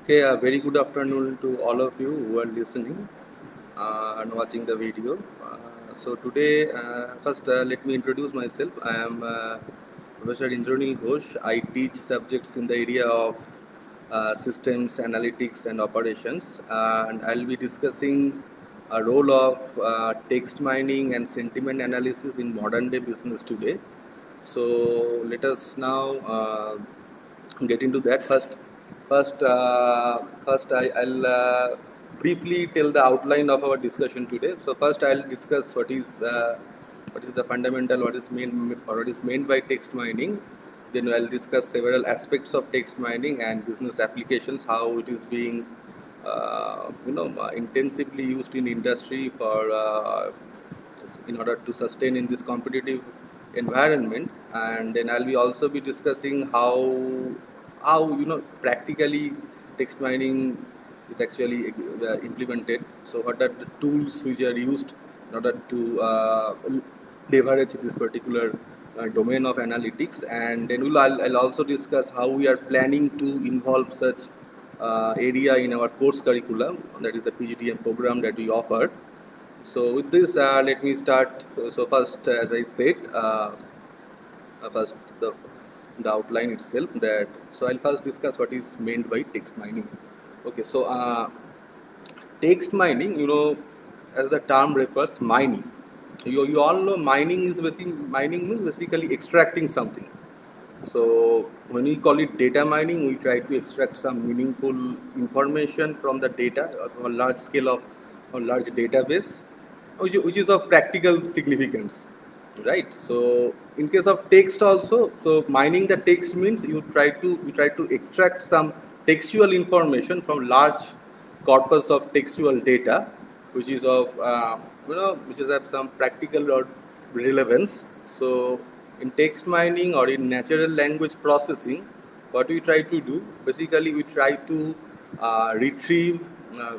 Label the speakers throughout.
Speaker 1: Okay, a very good afternoon to all of you who are listening and watching the video. So today, first let me introduce myself. I am Professor Indranil Ghosh. I teach subjects in the area of systems, analytics, and operations. And I'll be discussing a role of text mining and sentiment analysis in modern day business today. So let us now get into that. I'll briefly tell the outline of our discussion today. So first, I'll discuss what is the fundamental, what is meant by text mining. Then I'll discuss several aspects of text mining and business applications, how it is being intensively used in industry for in order to sustain in this competitive environment. And then I'll be also be discussing how practically text mining is actually implemented. So what are the tools which are used in order to leverage this particular domain of analytics. And then I'll also discuss how we are planning to involve such area in our course curriculum, that is the PGDM program that we offer. So with this, let me start. So first, as I said, first the outline itself. That so I'll first discuss what is meant by text mining. Okay, so text mining, as the term refers, mining. You all know mining means basically extracting something. So when we call it data mining, we try to extract some meaningful information from the data from a large scale of a large database, which is of practical significance, right? So in case of text also, so mining the text means you try to extract some textual information from large corpus of textual data, which is of which is of some practical or relevance. So in text mining or in natural language processing, what we try to do basically, we try to retrieve,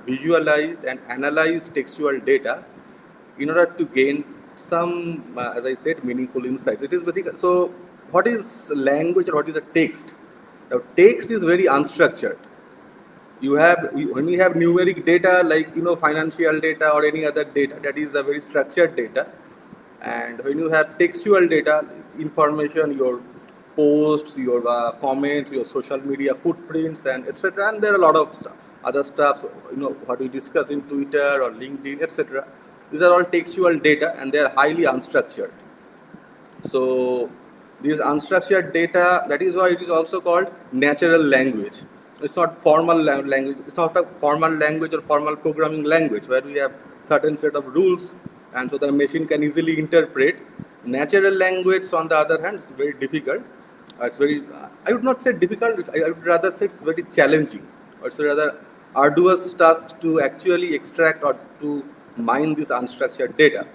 Speaker 1: visualize, and analyze textual data in order to gain some, as I said, meaningful insights. It is basically so. What is language or what is a text? Now, text is very unstructured. When we have numeric data like financial data or any other data, that is a very structured data. And when you have textual data, information, your posts, your comments, your social media footprints, and etc., and there are a lot of stuff, other stuff, what we discuss in Twitter or LinkedIn, etc. These are all textual data and they are highly unstructured. So this unstructured data, that is why it is also called natural language. It's not formal language. It's not a formal language or formal programming language where we have certain set of rules, and so the machine can easily interpret. Natural language, on the other hand, is very difficult. It's very, I would not say difficult. I would rather say it's very challenging. Or it's a rather arduous task to actually extract or to mine this unstructured data.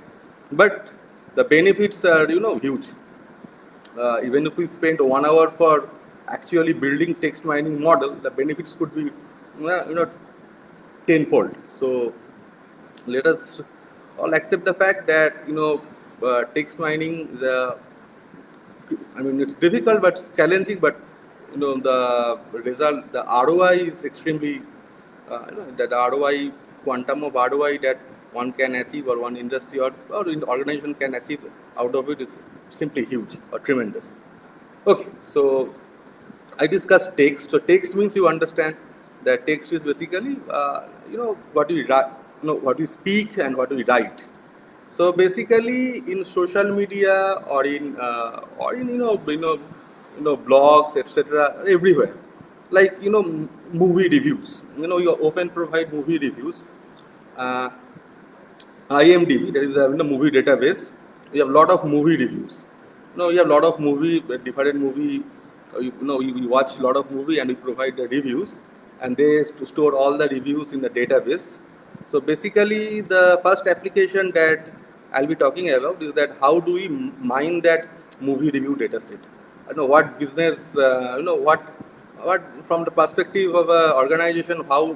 Speaker 1: But the benefits are huge. Even if we spend 1 hour for actually building text mining model, the benefits could be tenfold. So let us all accept the fact that text mining is it's difficult but challenging, but the result, the ROI is extremely that ROI, quantum of ROI that one can achieve or one industry or organization can achieve out of it is simply huge or tremendous. Okay, so I discussed text. So text means you understand that text is basically what we write, what we speak and what we write. So basically, in social media or in blogs, etc., everywhere, like movie reviews. You often provide movie reviews. Uh, IMDb, that is a movie database. We have a lot of movie reviews. You have a lot of different movie. You watch a lot of movie and we provide the reviews, and they store all the reviews in the database. So basically, the first application that I'll be talking about is that how do we mine that movie review data set? I know what business, what from the perspective of an organization, how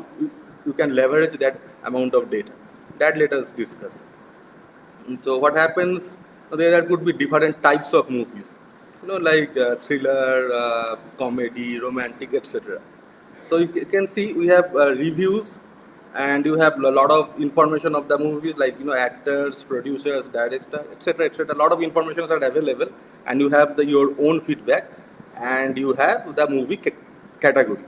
Speaker 1: you can leverage that amount of data. That let us discuss. So what happens? There could be different types of movies, like thriller, comedy, romantic, etc. So you can see we have reviews, and you have a lot of information of the movies, like actors, producers, director, etc., etc. A lot of informations are available, and you have your own feedback, and you have the movie category,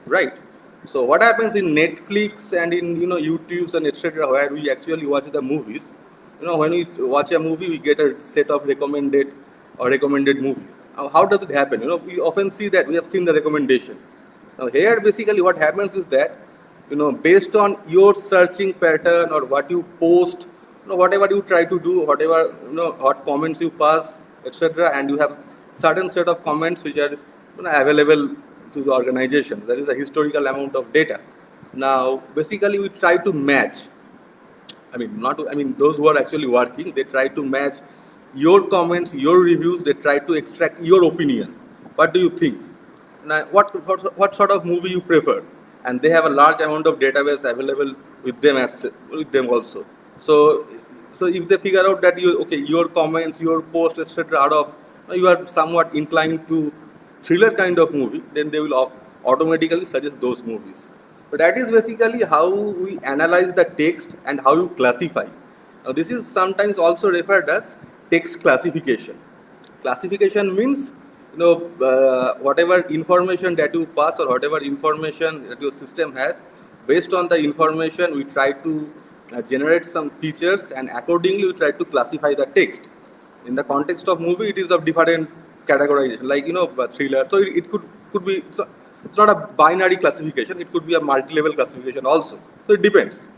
Speaker 1: right? So what happens in Netflix and in YouTube's and etc., where we actually watch the movies, when we watch a movie, we get a set of recommended movies. Now, how does it happen? We often see that we have seen the recommendation. Now here basically what happens is that based on your searching pattern or what you post, whatever you try to do, whatever what comments you pass, etc., and you have certain set of comments which are available to the organizations. That is a historical amount of data. Now basically we try to match. Those who are actually working, they try to match your comments, your reviews. They try to extract your opinion. What do you think? Now, what sort of movie you prefer? And they have a large amount of database available with them also. So if they figure out that your comments, your posts, etc., you are somewhat inclined to thriller kind of movie, then they will automatically suggest those movies. So that is basically how we analyze the text and how you classify. Now this is sometimes also referred as text classification. Classification means whatever information that you pass or whatever information that your system has, based on the information we try to generate some features, and accordingly we try to classify the text. In the context of movie, it is of different categorization, like thriller. So it could be. So it's not a binary classification. It could be a multi-level classification also. So it depends.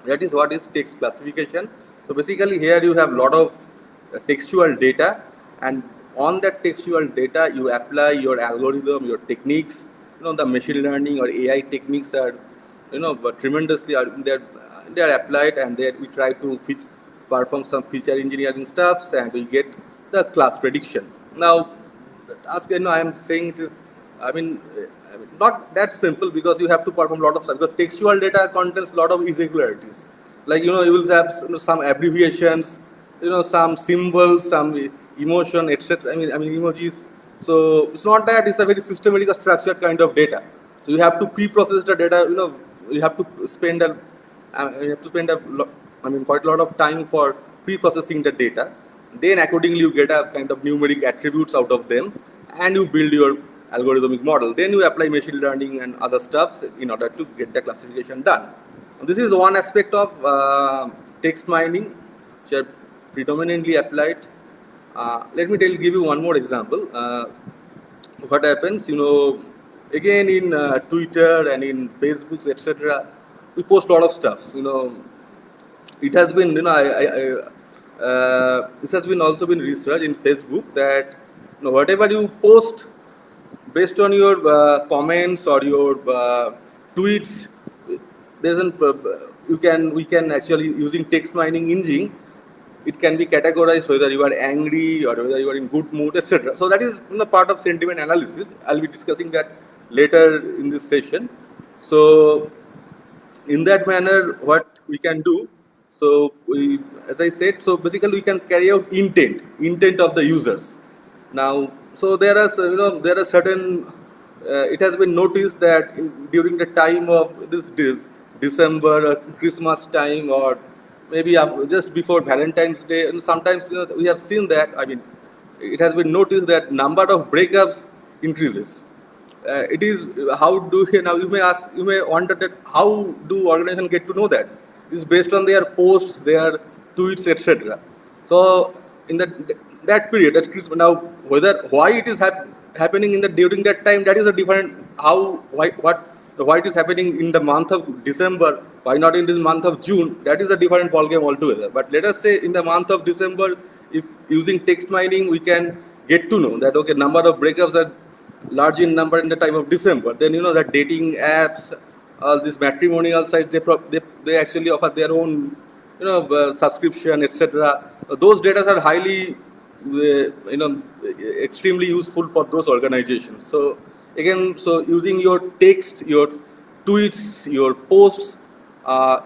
Speaker 1: That is what is text classification. So basically here you have a lot of textual data, and on that textual data you apply your algorithm, your techniques. The machine learning or AI techniques are tremendously they are applied, and we try to perform some feature engineering stuffs, and we get the class prediction. Now I am saying it is not that simple, because you have to perform a lot of stuff, because textual data contains a lot of irregularities, like you will have some abbreviations, some symbols, some emotion, etc. Emojis. So it's not that it's a very systematic or structured kind of data. So you have to pre-process the data. You have to spend quite a lot of time for pre-processing the data. Then accordingly you get a kind of numeric attributes out of them, and you build your algorithmic model. Then you apply machine learning and other stuffs in order to get the classification done. This is one aspect of text mining, which are predominantly applied. Let me give you one more example. What happens, again in Twitter and in Facebook, etc., we post a lot of stuffs. It has been, this has been also been researched in Facebook that whatever you post based on your comments or your tweets, we can actually, using text mining engine, it can be categorized whether you are angry or whether you are in good mood, etc. So that is part of sentiment analysis. I'll be discussing that later in this session. So in that manner, what we can do, so as I said, so basically we can carry out intent of the users. Now, so there are certain. It has been noticed that during the time of this December, Christmas time, or maybe just before Valentine's Day, and sometimes we have seen that. It has been noticed that number of breakups increases. It is how do now you may wonder that how do organizations get to know that? It's based on their posts, their tweets, etc. So in that period, that Christmas, now why it is happening during that time, that is a different why it is happening in the month of December, why not in this month of June, that is a different ballgame altogether. But let us say in the month of December, if using text mining, we can get to know that number of breakups are large in number in the time of December. Then that dating apps, all these matrimonial sites, they actually offer their own subscription, etc. Those data are highly extremely useful for those organizations. So again, so using your text, your tweets, your posts,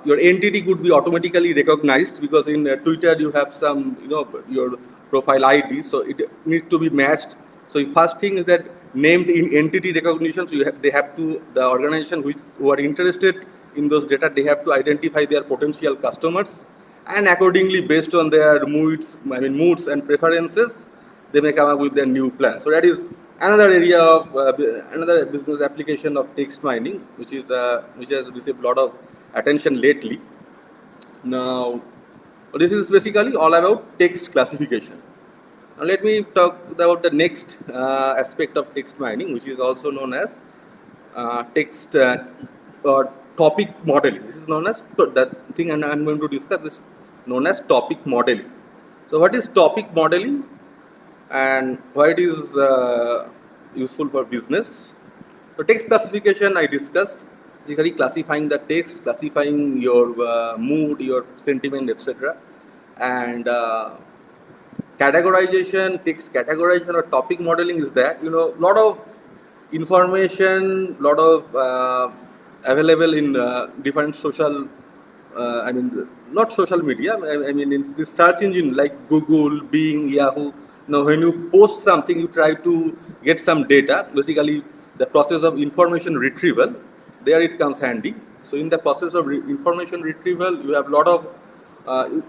Speaker 1: your entity could be automatically recognized, because in Twitter you have some your profile ID, so it needs to be matched. So the first thing is that named in entity recognition. So they have to, the organization who are interested in those data, they have to identify their potential customers, and accordingly, based on their moods and preferences, they may come up with their new plan. So that is another area of another business application of text mining, which has received a lot of attention lately. Now, this is basically all about text classification. Now, let me talk about the next aspect of text mining, which is also known as text or topic modeling. This is known as that thing, and I'm going to discuss this, known as topic modeling. So, what is topic modeling, and why it is useful for business? So, text classification I discussed, basically classifying the text, classifying your mood, your sentiment, etc. And categorization, text categorization or topic modeling is that, lot of information, lot of available in different social, not social media, in this search engine like Google, Bing, Yahoo. Now, when you post something, you try to get some data, basically the process of information retrieval, there it comes handy. So, in the process of information retrieval, you have a lot of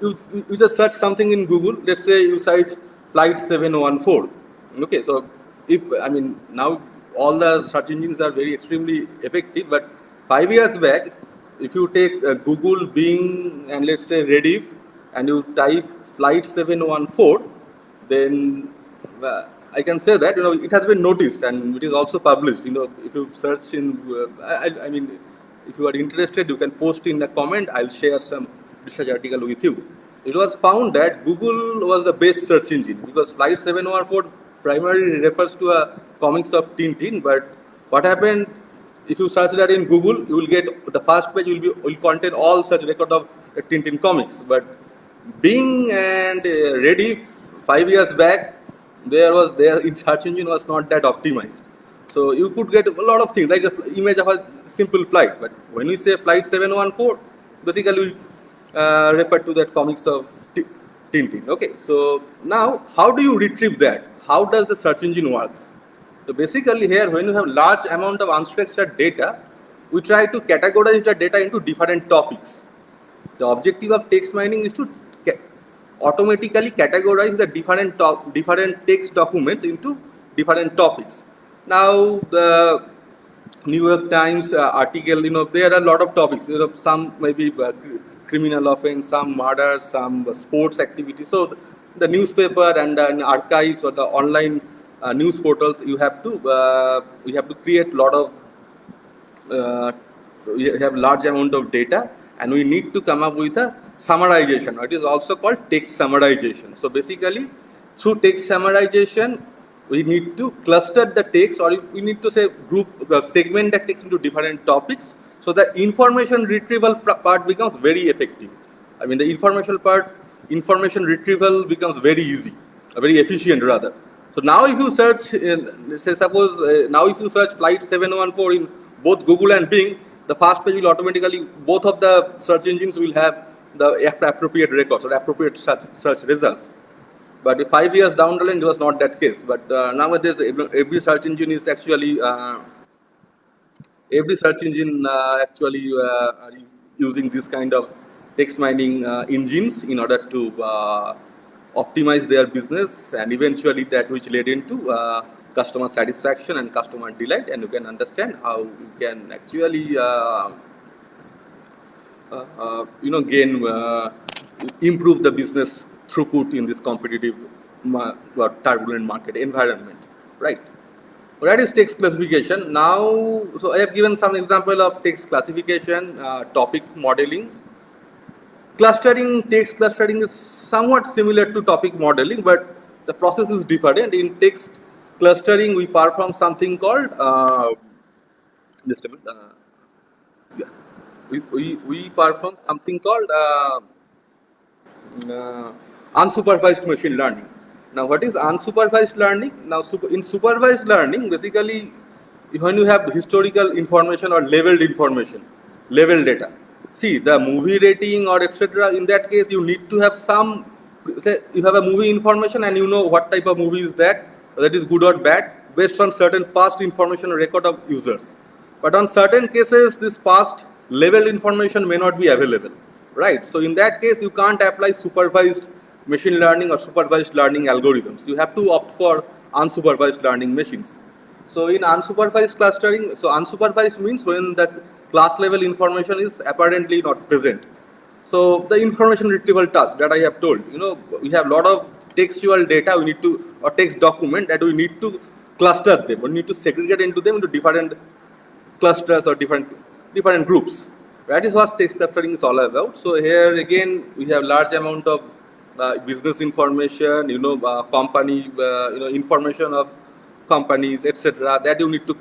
Speaker 1: you just search something in Google. Let's say you search flight 714. Okay, so now all the search engines are very extremely effective. But 5 years back, if you take Google, Bing, and let's say Rediff, and you type flight 714, then I can say that it has been noticed and it is also published. If you search in, if you are interested, you can post in a comment. I'll share some research article with you. It was found that Google was the best search engine because Flight 714 primarily refers to a comics of Tintin. But what happened, if you search that in Google, you will get the first page will contain all such record of Tintin comics. But Bing and Rediff 5 years back, their search engine was not that optimized. So you could get a lot of things like an image of a simple flight. But when we say Flight 714, basically refer to that comics of Tintin. Okay, so now how do you retrieve that? How does the search engine works? So basically here, when you have large amount of unstructured data, we try to categorize the data into different topics. The objective of text mining is to automatically categorize the different text documents into different topics. Now the New York Times article, there are a lot of topics. Some maybe criminal offense, some murder, some sports activity. So the newspaper and archives or the online news portals, you have to create a lot of we have large amount of data, and we need to come up with a summarization. It is also called text summarization. So basically, through text summarization, we need to cluster the text, or we need to say segment the text into different topics. So the information retrieval part becomes very effective. The information retrieval becomes very easy, very efficient rather. So now if you search, now if you search flight 714 in both Google and Bing, the first page will automatically, both of the search engines will have the appropriate records or appropriate search results. But 5 years down the line, it was not that case. But nowadays, every search engine is actually are using this kind of text mining engines in order to optimize their business, and eventually that which led into customer satisfaction and customer delight. And you can understand how you can actually improve the business throughput in this competitive turbulent market environment, right? So that is text classification. Now, so I have given some example of text classification, topic modeling. Text clustering is somewhat similar to topic modeling, but the process is different. In text clustering, we perform something called just a minute. We perform something called unsupervised machine learning. Now, what is unsupervised learning? Now, in supervised learning, basically, when you have historical information or leveled information, level data. See, the movie rating or etc. In that case, you need to have some. You have a movie information and you know what type of movie is that is good or bad. based on certain past information record of users. But on certain cases, this past level information may not be available, right? So in that case, you can't apply supervised machine learning or supervised learning algorithms. You have to opt for unsupervised learning machines. So in unsupervised clustering, so unsupervised means when the class level information is apparently not present. So the information retrieval task that I have told, we have a lot of textual data we need to, or text document that we need to cluster them. We need to segregate into them into different clusters or different groups. That is what text clustering is all about. So here again, we have large amount of business information, company, information of companies, etc. That you need to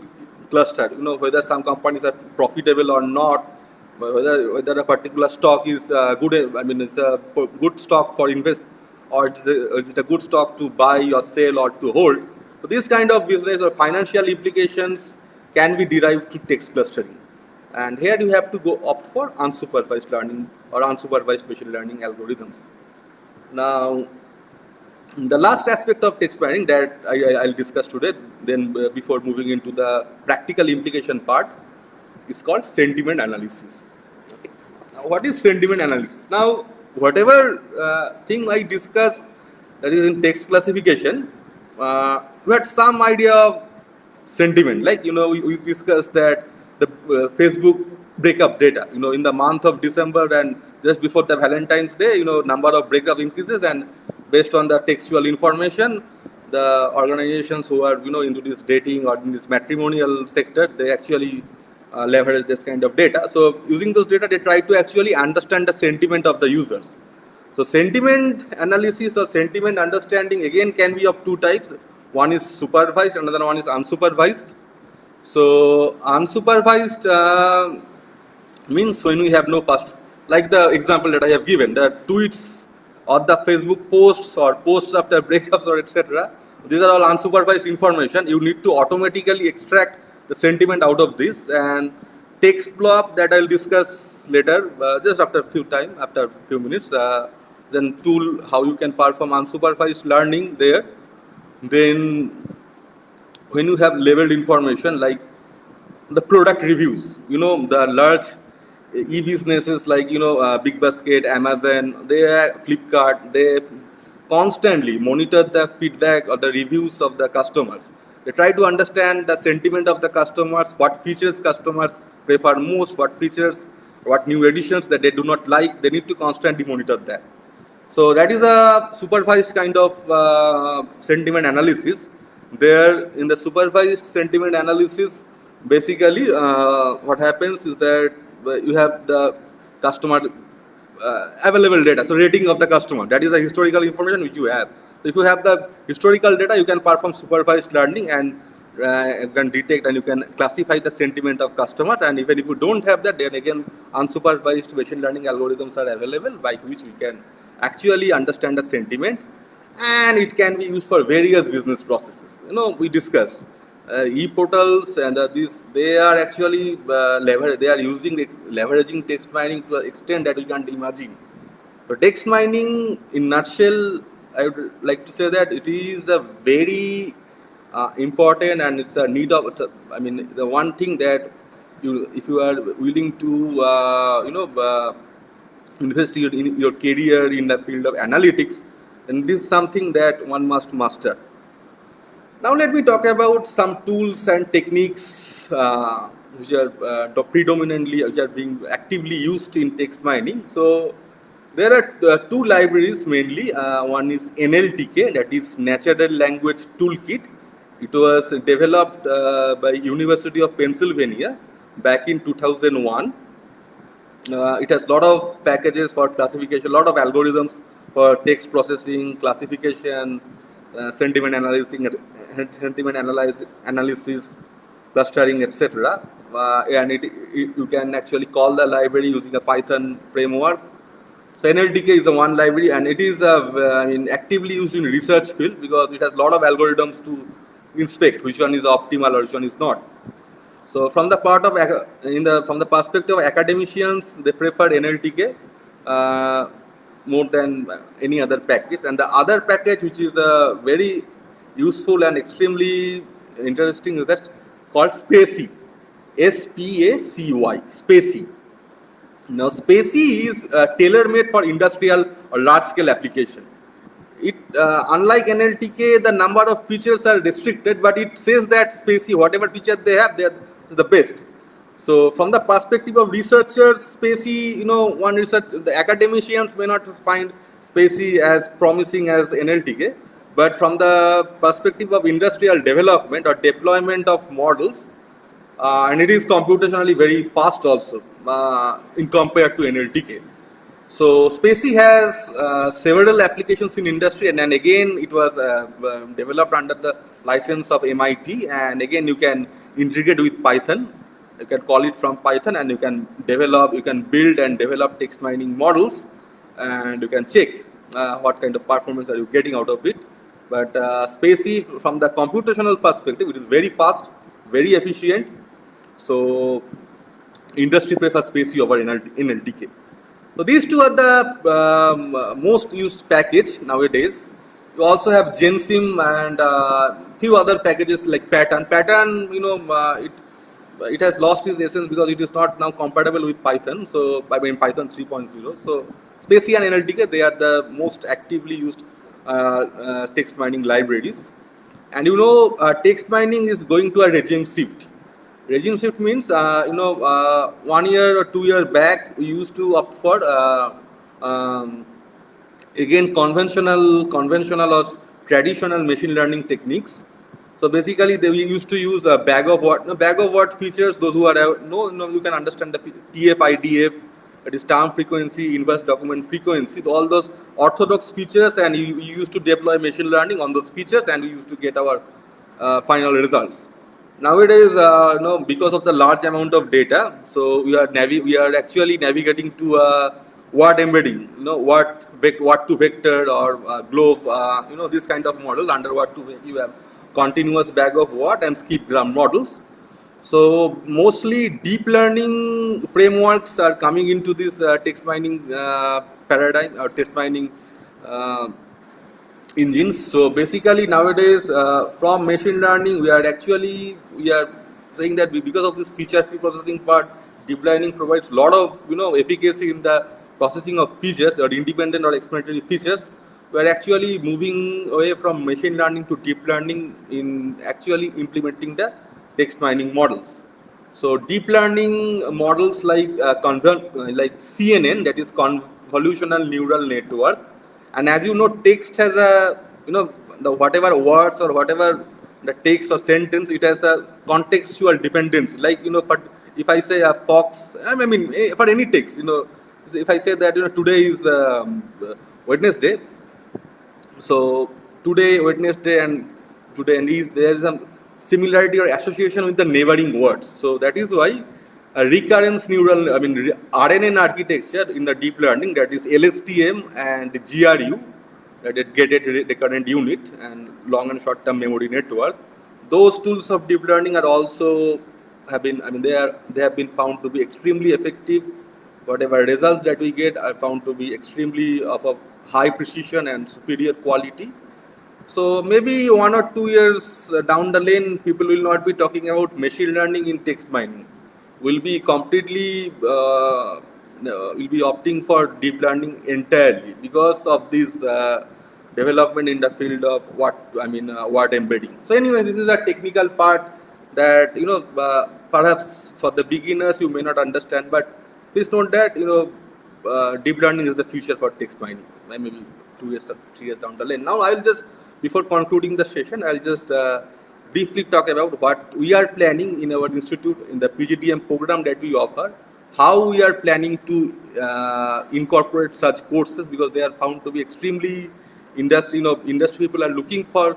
Speaker 1: cluster. Whether some companies are profitable or not, whether a particular stock is good. I mean, it's a good stock for invest, or is it a good stock to buy or sell or to hold. So this kind of business or financial implications can be derived to text clustering. And here you have to go opt for unsupervised learning or unsupervised machine learning algorithms. Now, the last aspect of text mining that I'll discuss today, then before moving into the practical implication part, is called sentiment analysis. Okay. Now, what is sentiment analysis? Now, whatever thing I discussed that is in text classification, we had some idea of sentiment. Like, we discussed that the Facebook breakup data, in the month of December and just before the Valentine's Day, number of breakup increases, and based on the textual information, the organizations who are, into this dating or in this matrimonial sector, they actually leverage this kind of data. So using those data, they try to actually understand the sentiment of the users. So sentiment analysis or sentiment understanding again can be of two types. One is supervised, another one is unsupervised. So unsupervised means when we have no past, like the example that I have given, the tweets or the Facebook posts or posts after breakups or etc. These are all unsupervised information. You need to automatically extract the sentiment out of this, and text block that I'll discuss later, just after a few minutes. Then tool how you can perform unsupervised learning there. Then when you have labeled information like the product reviews, the large e-businesses like Big Basket, Amazon, Flipkart, they constantly monitor the feedback or the reviews of the customers. They try to understand the sentiment of the customers, what features customers prefer most, what features, what new additions that they do not like. They need to constantly monitor that. So that is a supervised kind of sentiment analysis. There in the supervised sentiment analysis, basically what happens is that you have the customer available data, so rating of the customer, that is the historical information which you have. So if you have the historical data, you can perform supervised learning and you can detect and you can classify the sentiment of customers. And even if you don't have that, then again unsupervised machine learning algorithms are available by which we can actually understand the sentiment, and it can be used for various business processes. We discussed e-portals and they are actually they are using leveraging text mining to an extent that we can't imagine. So text mining in nutshell, I would like to say that it is the very important, and it's a need of, the one thing that if you are willing to invest in your career in the field of analytics, then this is something that one must master. Now let me talk about some tools and techniques which are which are being actively used in text mining. So there are two libraries mainly. One is NLTK, that is Natural Language Toolkit. It was developed by University of Pennsylvania back in 2001. It has a lot of packages for classification, a lot of algorithms for text processing, classification, sentiment analysis, clustering, etc. And you can actually call the library using a Python framework. So NLTK is the one library, and it is actively used in research field because it has a lot of algorithms to inspect which one is optimal or which one is not. So from the from the perspective of academicians, they prefer NLTK more than any other package. And the other package, which is very useful and extremely interesting is that called SPACY, SPACY, SPACY. Now, SPACY is tailor-made for industrial or large-scale application. It unlike NLTK, the number of features are restricted, but it says that SPACY, whatever features they have, they are the best. So, from the perspective of researchers, SPACY, one research, the academicians may not find SPACY as promising as NLTK, but from the perspective of industrial development or deployment of models, and it is computationally very fast also in compared to NLTK. So SPACY has several applications in industry, and then again it was developed under the license of MIT, and again you can integrate with Python. You can call it from Python, and you can build and develop text mining models, and you can check what kind of performance are you getting out of it. But SPACY, from the computational perspective, it is very fast, very efficient. So industry prefers SPACY over NLTK. So these two are the most used package nowadays. You also have GenSim and few other packages like Pattern. Pattern, it has lost its essence because it is not now compatible with Python. So I mean Python 3.0. So SPACY and NLTK, they are the most actively used text mining libraries. And text mining is going to a regime shift. Regime shift means, 1 year or 2 years back, we used to opt for again conventional or traditional machine learning techniques. So basically, we used to use a bag of what features. Those who are you can understand the TF, IDF, that is term frequency, inverse document frequency, all those orthodox features, and we used to deploy machine learning on those features, and we used to get our final results. Nowadays, because of the large amount of data, so we are actually navigating to word embedding. What to vector or globe. This kind of model. Under what to you have continuous bag of what and skip gram models. So mostly deep learning frameworks are coming into this text mining paradigm or text mining engines. So basically nowadays from machine learning we are saying that because of this feature pre-processing part, deep learning provides a lot of efficacy in the processing of features or independent or explanatory features. We are actually moving away from machine learning to deep learning in actually implementing the text mining models. So deep learning models like CNN, that is convolutional neural network. And as you know, text has the whatever words or whatever the text or sentence, it has a contextual dependence. Like, but if I say a fox, I mean, for any text, if I say that, today is Wednesday, so today, Wednesday, and today, and there is some similarity or association with the neighboring words. So that is why recurrence neural, RNN architecture in the deep learning, that is LSTM and GRU, that is gated recurrent unit, and long and short term memory network. Those tools of deep learning are also they have been found to be extremely effective. Whatever results that we get are found to be extremely of a high precision and superior quality. So maybe 1 or 2 years down the lane, people will not be talking about machine learning in text mining. Will be completely will be opting for deep learning entirely because of this development in the field of word embedding. So anyway, this is a technical part that perhaps for the beginners you may not understand, but please note that deep learning is the future for text mining. Maybe 2 years or 3 years down the lane. Now I'll just, before concluding the session, I'll just briefly talk about what we are planning in our institute in the PGDM program that we offer, how we are planning to incorporate such courses, because they are found to be extremely industry people are looking for.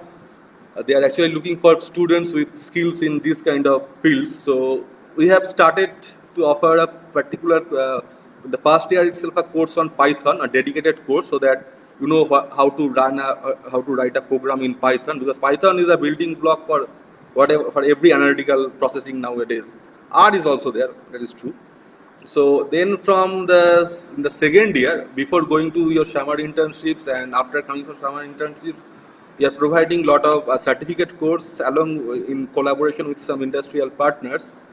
Speaker 1: They are actually looking for students with skills in this kind of fields. So we have started to offer a particular the first year itself a course on Python, a dedicated course, so that how to write a program in Python, because Python is a building block for every analytical processing nowadays. R is also there, that is true. So then from the second year, before going to your summer internships and after coming from summer internships, We are providing lot of certificate course along in collaboration with some industrial partners.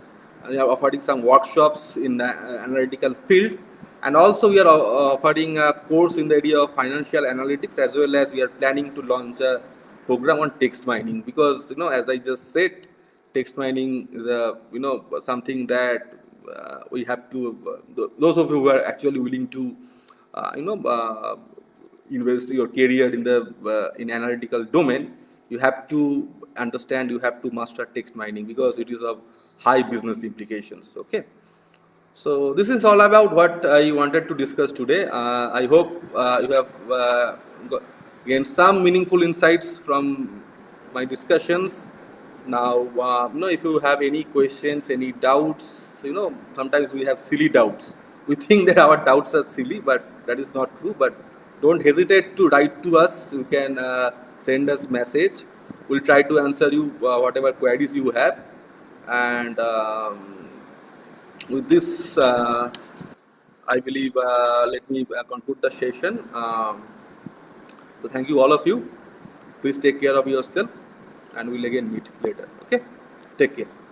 Speaker 1: We are offering some workshops in the analytical field, and also we are offering a course in the area of financial analytics, as well as we are planning to launch a program on text mining, because as I just said, text mining is a something that we have to those of you who are actually willing to uh, you know uh, invest your career in the in analytical domain, you have to understand, you have to master text mining, because it is of high business implications. Okay, so this is all about what I wanted to discuss today. I hope you have gained some meaningful insights from my discussions. Now, if you have any questions, any doubts, sometimes we have silly doubts. We think that our doubts are silly, but that is not true. But don't hesitate to write to us. You can send us message. We'll try to answer you whatever queries you have. And with this, I believe, let me conclude the session. So thank you all of you. Please take care of yourself, and we'll again meet later. Okay, take care.